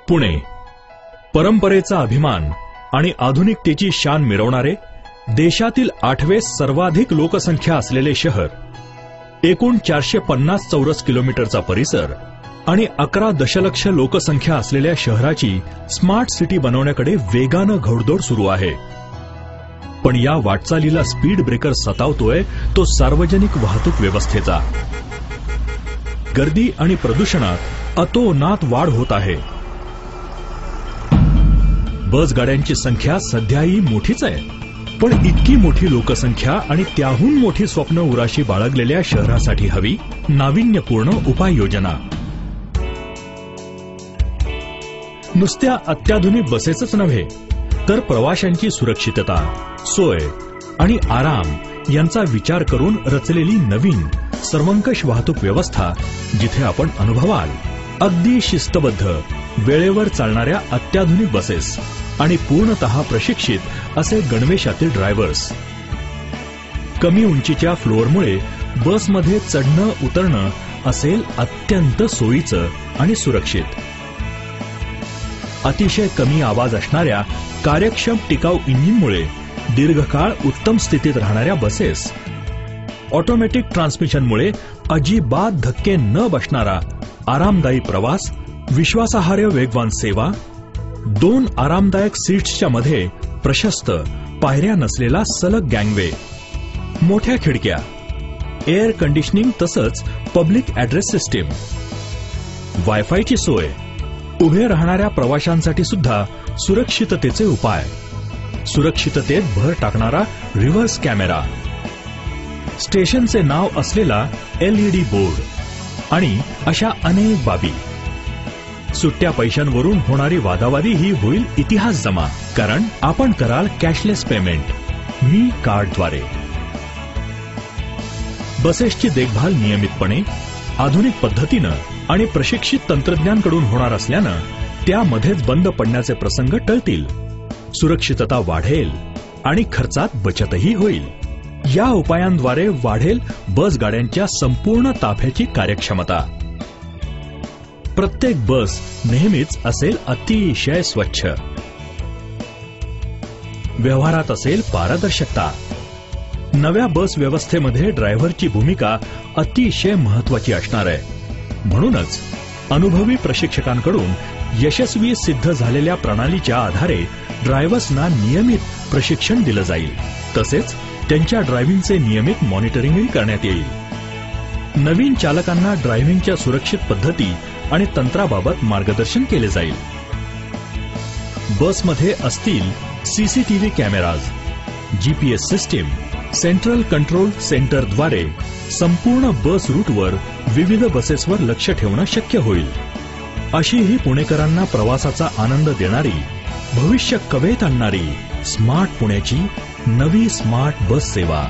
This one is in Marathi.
पुणे, परंपरेचा अभिमान आणि आधुनिकतेची शान मिरवणारे, देशातील 8वे सर्वाधिक लोकसंख्या असलेले शहर, एकूण 450 चौरस किलोमीटरचा परिसर आणि 11 दशलक्ष लोकसंख्या असलेल्या शहराची स्मार्ट सिटी बनवण्याकडे वेगानं घोडदौड सुरू आहे. पण या वाटचालीला स्पीड ब्रेकर सतावतोय तो सार्वजनिक वाहतूक व्यवस्थेचा. गर्दी आणि प्रदूषणात अतोनात वाढ होत आहे. बस गाड्यांची संख्या सध्याही मोठीच आहे, पण इतकी मोठी लोकसंख्या आणि त्याहून मोठी स्वप्न उराशी बाळगलेल्या शहरासाठी हवी नाविन्यपूर्ण उपाययोजना. नुसत्या अत्याधुनिक बसेसच नव्हे, तर प्रवाशांची सुरक्षितता, सोय आणि आराम यांचा विचार करून रचलेली नवीन सर्वंकष वाहतूक व्यवस्था, जिथे आपण अनुभवाल अगदी शिस्तबद्ध, वेळेवर चालणाऱ्या अत्याधुनिक बसेस आणि पूर्णतः प्रशिक्षित असे गणवेशातील ड्रायव्हर्स. कमी उंचीच्या फ्लोअरमुळे बसमध्ये चढणं उतरणं असेल अत्यंत सोयीचं आणि सुरक्षित. अतिशय कमी आवाज असणाऱ्या कार्यक्षम टिकाऊ इंजिनमुळे दीर्घकाळ उत्तम स्थितीत राहणाऱ्या बसेस, ऑटोमॅटिक ट्रान्समिशनमुळे अजिबात धक्के न बसणारा आरामदायी प्रवास, विश्वासार्ह वेगवान सेवा, 2 आरामदायक सीट्सच्या मध्ये प्रशस्त पायऱ्या नसलेला सलग गँगवे, मोठ्या खिडक्या, एअर कंडिशनिंग तसंच पब्लिक ऍड्रेस सिस्टीम, वायफायची सोय, उभे राहणाऱ्या प्रवाशांसाठी सुद्धा सुरक्षिततेचे उपाय, सुरक्षिततेत भर टाकणारा रिव्हर्स कॅमेरा, स्टेशनचे नाव असलेला LED बोर्ड आणि अशा अनेक बाबी. सुट्ट्या पैशांवरून होणारी वादावादी ही होईल इतिहास जमा, कारण आपण कराल कॅशलेस पेमेंट, मी कार्डद्वारे. बसेसची देखभाल नियमितपणे, आधुनिक पद्धतीनं आणि प्रशिक्षित तंत्रज्ञांकडून होणार असल्यानं त्यामध्येच बंद पडण्याचे प्रसंग टळतील, सुरक्षितता वाढेल आणि खर्चात बचतही होईल. या उपायांद्वारे वाढेल बस गाड्यांच्या संपूर्ण ताफ्याची कार्यक्षमता. प्रत्येक बस नेहमीच असेल अतिशय स्वच्छ. व्यवहारात असेल पारदर्शकता. नव्या बस व्यवस्थेमध्ये ड्रायव्हरची भूमिका अतिशय महत्वाची असणार आहे. म्हणूनच अनुभवी प्रशिक्षकांकडून यशस्वी सिद्ध झालेल्या प्रणालीच्या आधारे ड्रायव्हर्सना नियमित प्रशिक्षण दिलं जाईल. तसेच त्यांच्या ड्रायव्हिंगचे नियमित मॉनिटरिंगही करण्यात येईल. नवीन चालकांना ड्रायव्हिंगच्या सुरक्षित पद्धती आणि तंत्राबाबत मार्गदर्शन केले जाईल. बसमध्ये असतील CCTV cameras, GPS system, central control सेंटरद्वारे संपूर्ण बस रूटवर विविध बसेसवर लक्ष ठेवणं शक्य होईल. अशी ही पुणेकरांना प्रवासाचा आनंद देणारी, भविष्य कवेत आणणारी स्मार्ट पुण्याची नवी स्मार्ट बस सेवा.